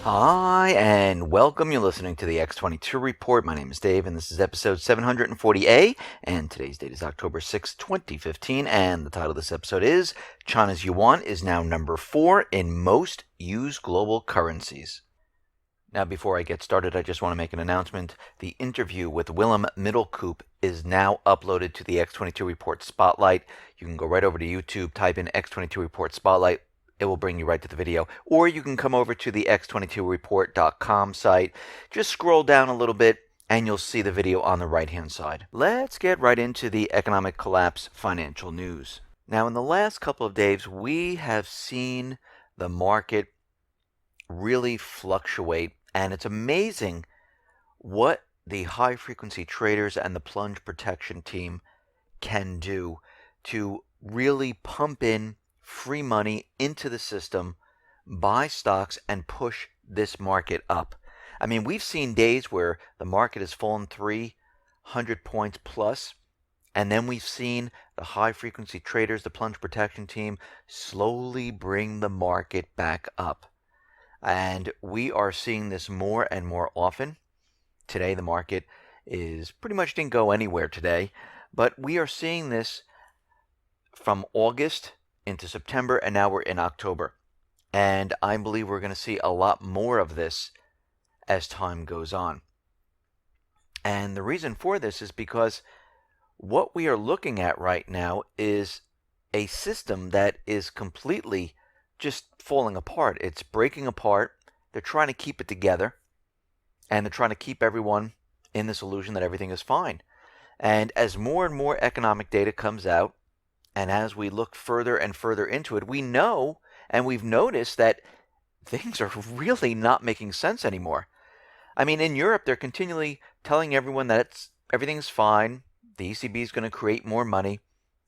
Hi, and welcome. You're listening to the X22 Report. My name is Dave, and this is episode 740A, and today's date is October 6, 2015, and the title of this episode is China's Yuan is now number 4 in most used global currencies. Now, before I get started, I just want to make an announcement. The interview with Willem Middelkoop is now uploaded to the X22 Report Spotlight. You can go right over to YouTube, type in X22 Report Spotlight. It will bring you right to the video. Or you can come over to the x22report.com site. Just scroll down a little bit and you'll see the video on the right-hand side. Let's get right into the economic collapse financial news. Now, in the last couple of days, we have seen the market really fluctuate, and it's amazing what the high-frequency traders and the plunge protection team can do to really pump in free money into the system, buy stocks, and push this market up. I mean, we've seen days where the market has fallen 300 points plus, and then we've seen the high-frequency traders, the plunge protection team, slowly bring the market back up. And we are seeing this more and more often. Today, the market is pretty much didn't go anywhere today, but we are seeing this from August into September, and now we're in October. And I believe we're going to see a lot more of this as time goes on. And the reason for this is because what we are looking at right now is a system that is completely just falling apart. It's breaking apart. They're trying to keep it together, and they're trying to keep everyone in this illusion that everything is fine. And as more and more economic data comes out, and as we look further and further into it, we know and we've noticed that things are really not making sense anymore. I mean, in Europe, they're continually telling everyone that everything's fine. The ECB is going to create more money.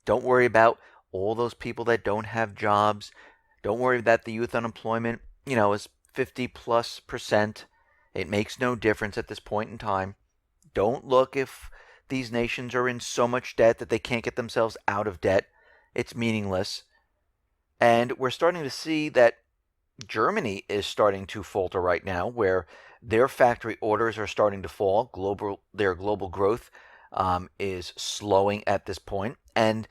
Don't worry about all those people that don't have jobs. Don't worry that the youth unemployment, is 50+%. It makes no difference at this point in time. Don't look if these nations are in so much debt that they can't get themselves out of debt. It's meaningless. And we're starting to see that Germany is starting to falter right now, where their factory orders are starting to fall. Their global growth is slowing at this point. And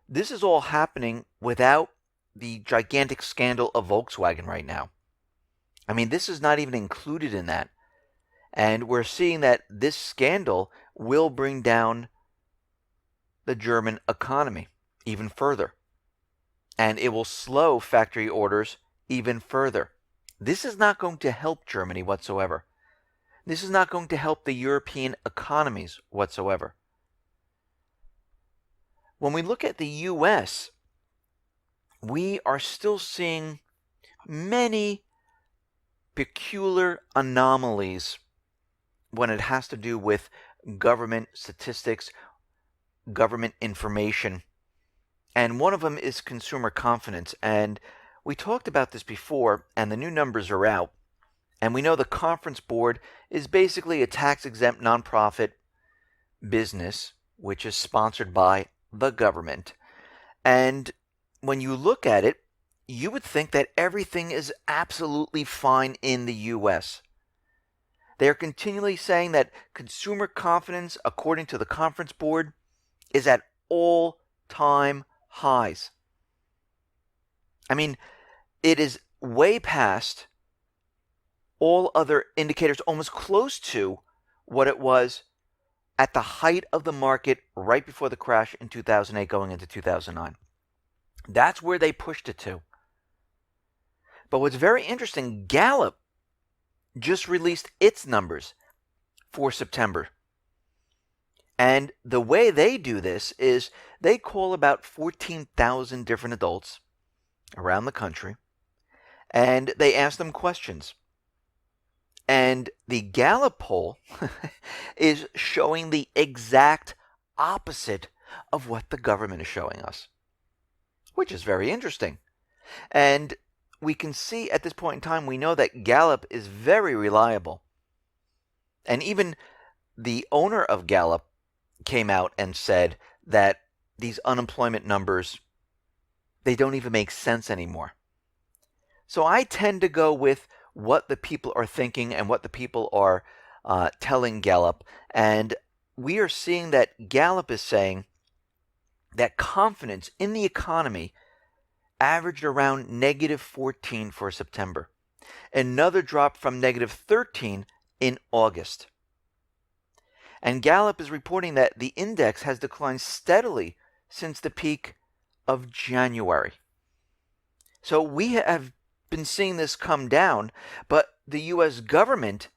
this is all happening without the gigantic scandal of Volkswagen right now. I mean, this is not even included in that. And we're seeing that this scandal will bring down the German economy even further. And it will slow factory orders even further. This is not going to help Germany whatsoever. This is not going to help the European economies whatsoever. When we look at the U.S., we are still seeing many peculiar anomalies when it has to do with government statistics, government information. And one of them is consumer confidence. And we talked about this before, and the new numbers are out. And we know the Conference Board is basically a tax-exempt nonprofit business, which is sponsored by the government. And when you look at it, you would think that everything is absolutely fine in the U.S. They are continually saying that consumer confidence, according to the Conference Board, is at all-time highs. I mean, it is way past all other indicators, almost close to what it was at the height of the market right before the crash in 2008 going into 2009. That's where they pushed it to. But what's very interesting, Gallup just released its numbers for September. And the way they do this is they call about 14,000 different adults around the country, and they ask them questions. And the Gallup poll is showing the exact opposite of what the government is showing us, which is very interesting. And we can see at this point in time, we know that Gallup is very reliable. And even the owner of Gallup came out and said that these unemployment numbers, they don't even make sense anymore. So I tend to go with what the people are thinking and what the people are telling Gallup. And we are seeing that Gallup is saying that confidence in the economy averaged around -14 for September. Another drop from -13 in August. And Gallup is reporting that the index has declined steadily since the peak of January. So we have been seeing this come down, but the U.S. government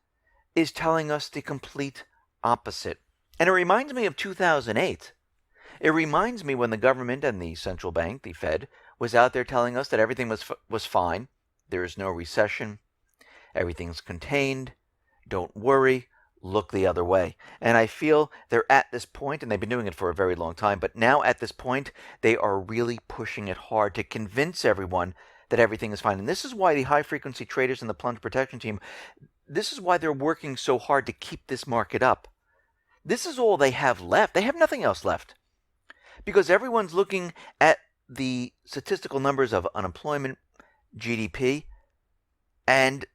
is telling us the complete opposite. And it reminds me of 2008. It reminds me when the government and the central bank, the Fed, was out there telling us that everything was fine. There is no recession. Everything's contained. Don't worry. Look the other way. And I feel they're at this point, and they've been doing it for a very long time, but now at this point, they are really pushing it hard to convince everyone that everything is fine. And this is why the high-frequency traders and the plunge protection team, this is why they're working so hard to keep this market up. This is all they have left. They have nothing else left. Because everyone's looking at the statistical numbers of unemployment, GDP, and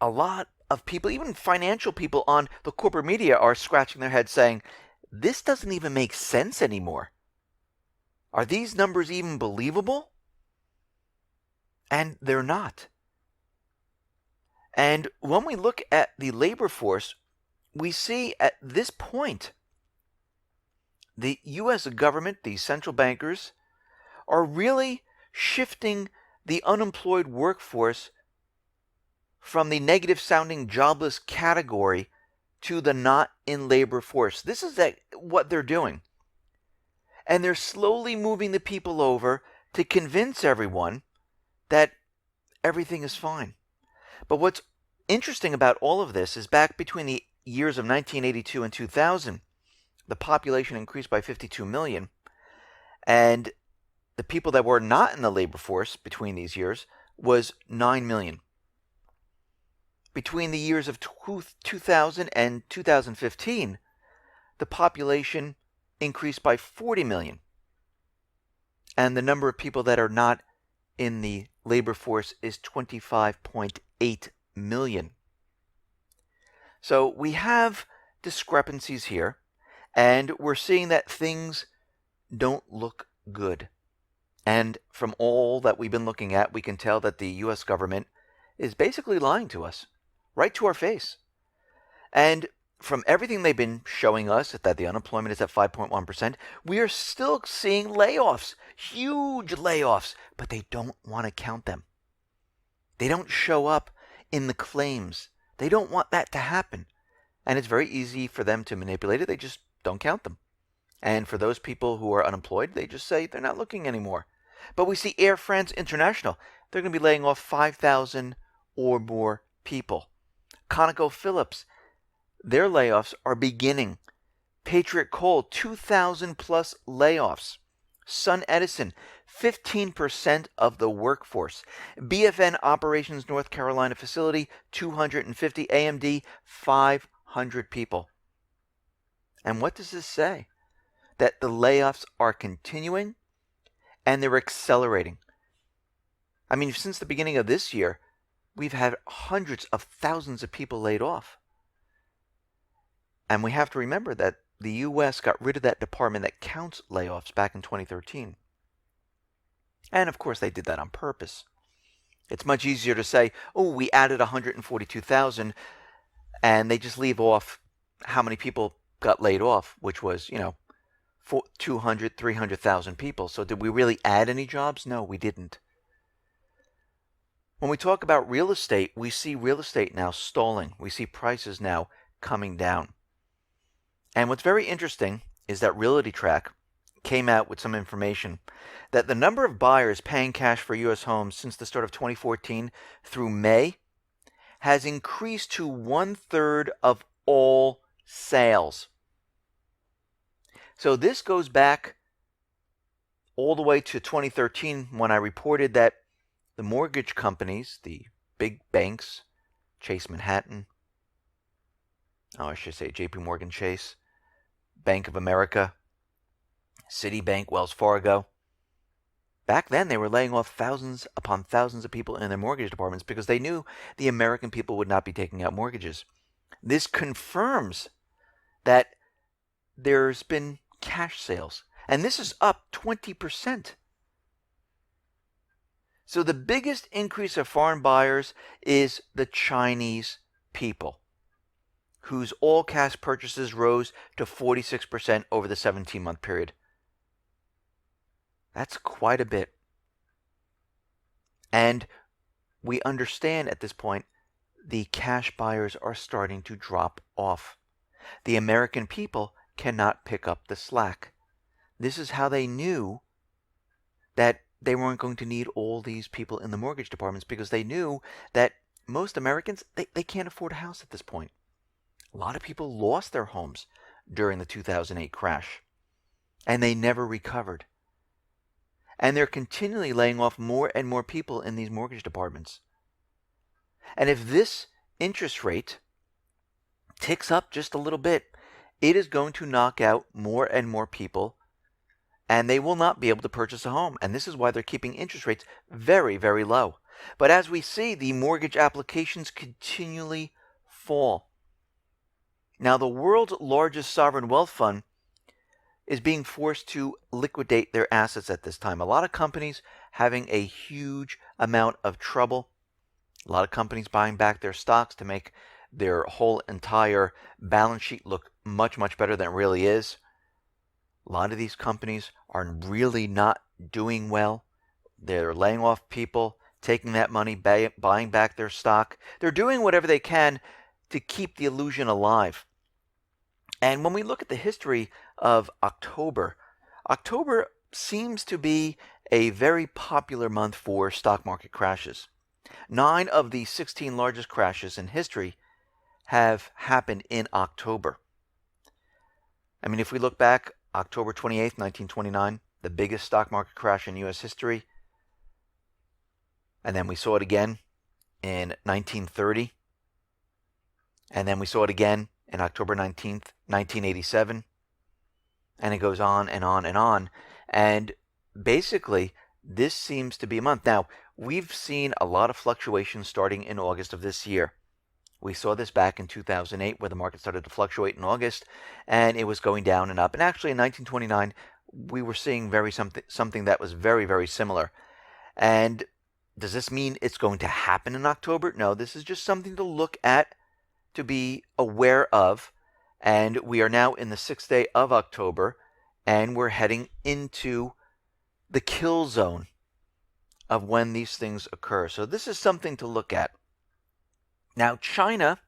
a lot of people, even financial people on the corporate media, are scratching their heads saying, this doesn't even make sense anymore. Are these numbers even believable? And they're not. And when we look at the labor force, we see at this point, the U.S. government, the central bankers, are really shifting the unemployed workforce from the negative sounding jobless category to the not in labor force. This is what they're doing. And they're slowly moving the people over to convince everyone that everything is fine. But what's interesting about all of this is back between the years of 1982 and 2000, the population increased by 52 million. And the people that were not in the labor force between these years was 9 million. Between the years of 2000 and 2015, the population increased by 40 million. And the number of people that are not in the labor force is 25.8 million. So we have discrepancies here, and we're seeing that things don't look good. And from all that we've been looking at, we can tell that the U.S. government is basically lying to us, right to our face. And from everything they've been showing us, that the unemployment is at 5.1%, we are still seeing layoffs, huge layoffs, but they don't want to count them. They don't show up in the claims. They don't want that to happen. And it's very easy for them to manipulate it. They just don't count them. And for those people who are unemployed, they just say they're not looking anymore. But we see Air France International. They're going to be laying off 5,000 or more people. ConocoPhillips, their layoffs are beginning. Patriot Coal, 2,000 plus layoffs. Sun Edison, 15% of the workforce. BFN Operations North Carolina facility, 250. AMD, 500 people. And what does this say? That the layoffs are continuing and they're accelerating. I mean, since the beginning of this year, we've had hundreds of thousands of people laid off. And we have to remember that the U.S. got rid of that department that counts layoffs back in 2013. And of course, they did that on purpose. It's much easier to say, oh, we added 142,000, and they just leave off how many people got laid off, which was, 200, 300,000 people. So did we really add any jobs? No, we didn't. When we talk about real estate, we see real estate now stalling. We see prices now coming down. And what's very interesting is that RealityTrack came out with some information that the number of buyers paying cash for U.S. homes since the start of 2014 through May has increased to 1/3 of all sales. So this goes back all the way to 2013 when I reported that the mortgage companies, the big banks, Chase Manhattan, I should say JP Morgan Chase, Bank of America, Citibank, Wells Fargo, back then they were laying off thousands upon thousands of people in their mortgage departments because they knew the American people would not be taking out mortgages. This confirms that there's been cash sales, and this is up 20%. So the biggest increase of foreign buyers is the Chinese people, whose all-cash purchases rose to 46% over the 17-month period. That's quite a bit. And we understand at this point the cash buyers are starting to drop off. The American people cannot pick up the slack. This is how they knew that they weren't going to need all these people in the mortgage departments, because they knew that most Americans, they can't afford a house at this point. A lot of people lost their homes during the 2008 crash, and they never recovered. And they're continually laying off more and more people in these mortgage departments. And if this interest rate ticks up just a little bit, it is going to knock out more and more people, and they will not be able to purchase a home. And this is why they're keeping interest rates very, very low. But as we see, the mortgage applications continually fall. Now, the world's largest sovereign wealth fund is being forced to liquidate their assets at this time. A lot of companies having a huge amount of trouble. A lot of companies buying back their stocks to make their whole entire balance sheet look much, much better than it really is. A lot of these companies are really not doing well. They're laying off people, taking that money, buying back their stock. They're doing whatever they can to keep the illusion alive. And when we look at the history of October, October seems to be a very popular month for stock market crashes. 9 of the 16 largest crashes in history have happened in October. I mean, if we look back, October 28th, 1929, the biggest stock market crash in U.S. history. And then we saw it again in 1930. And then we saw it again in October 19th, 1987. And it goes on and on and on. And basically, this seems to be a month. Now, we've seen a lot of fluctuations starting in August of this year. We saw this back in 2008, where the market started to fluctuate in August, and it was going down and up. And actually, in 1929, we were seeing something that was very, very similar. And does this mean it's going to happen in October? No, this is just something to look at, to be aware of. And we are now in the 6th day of October, and we're heading into the kill zone of when these things occur. So this is something to look at. Now, China,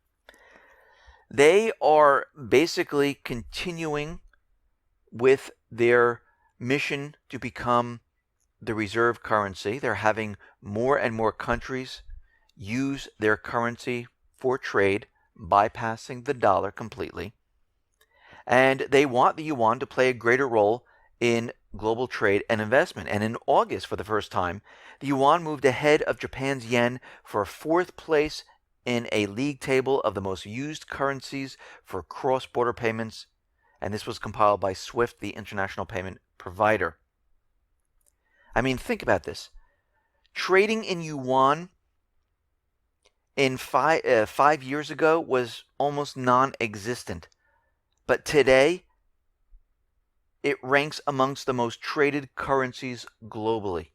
they are basically continuing with their mission to become the reserve currency. They're having more and more countries use their currency for trade, bypassing the dollar completely. And they want the yuan to play a greater role in global trade and investment. And in August, for the first time, the yuan moved ahead of Japan's yen for 4th place in a league table of the most used currencies for cross-border payments, and this was compiled by SWIFT, the international payment provider. I mean, think about this. Trading in yuan in 5 years ago was almost non-existent, but today it ranks amongst the most traded currencies globally.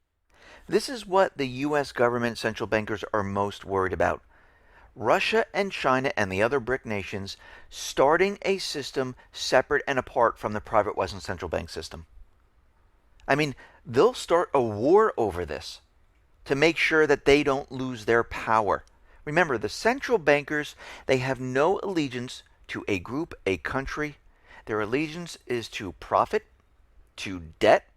This is what the U.S. government central bankers are most worried about. Russia and China and the other BRIC nations starting a system separate and apart from the private Western central bank system. I mean, they'll start a war over this to make sure that they don't lose their power. Remember, the central bankers, they have no allegiance to a group, a country. Their allegiance is to profit, to debt,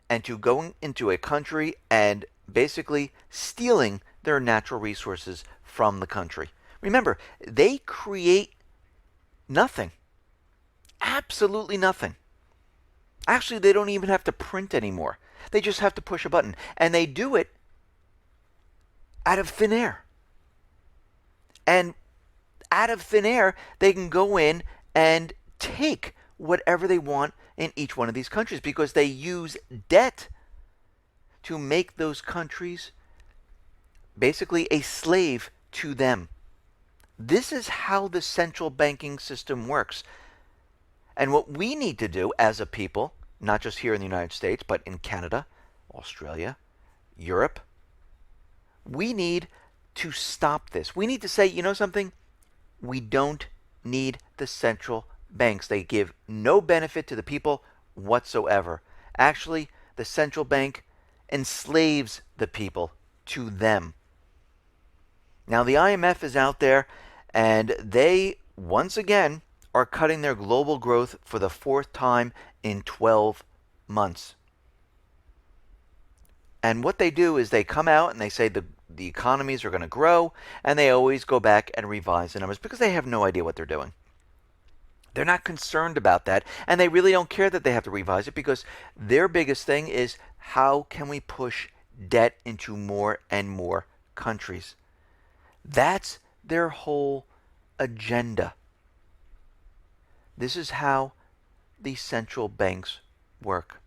and to going into a country and basically stealing their natural resources from the country. Remember, they create nothing. Absolutely nothing. Actually, they don't even have to print anymore. They just have to push a button. And they do it out of thin air. And out of thin air, they can go in and take whatever they want in each one of these countries because they use debt to make those countries basically a slave to them. This is how the central banking system works. And what we need to do as a people, not just here in the United States, but in Canada, Australia, Europe, we need to stop this. We need to say, you know something? We don't need the central banks. They give no benefit to the people whatsoever. Actually, the central bank enslaves the people to them. Now, the IMF is out there, and they, once again, are cutting their global growth for the fourth time in 12 months. And what they do is they come out and they say the economies are going to grow, and they always go back and revise the numbers because they have no idea what they're doing. They're not concerned about that, and they really don't care that they have to revise it because their biggest thing is how can we push debt into more and more countries. That's their whole agenda. This is how the central banks work.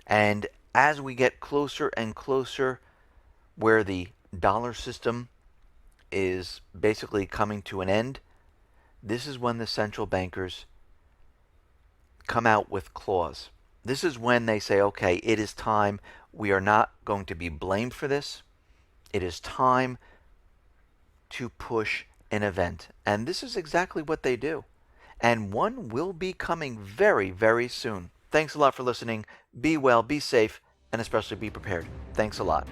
And as we get closer and closer where the dollar system is basically coming to an end, this is when the central bankers come out with clause. This is when they say, okay, it is time. We are not going to be blamed for this. It is time to push an event. And this is exactly what they do. And one will be coming very, very soon. Thanks a lot for listening. Be well, be safe, and especially be prepared. Thanks a lot.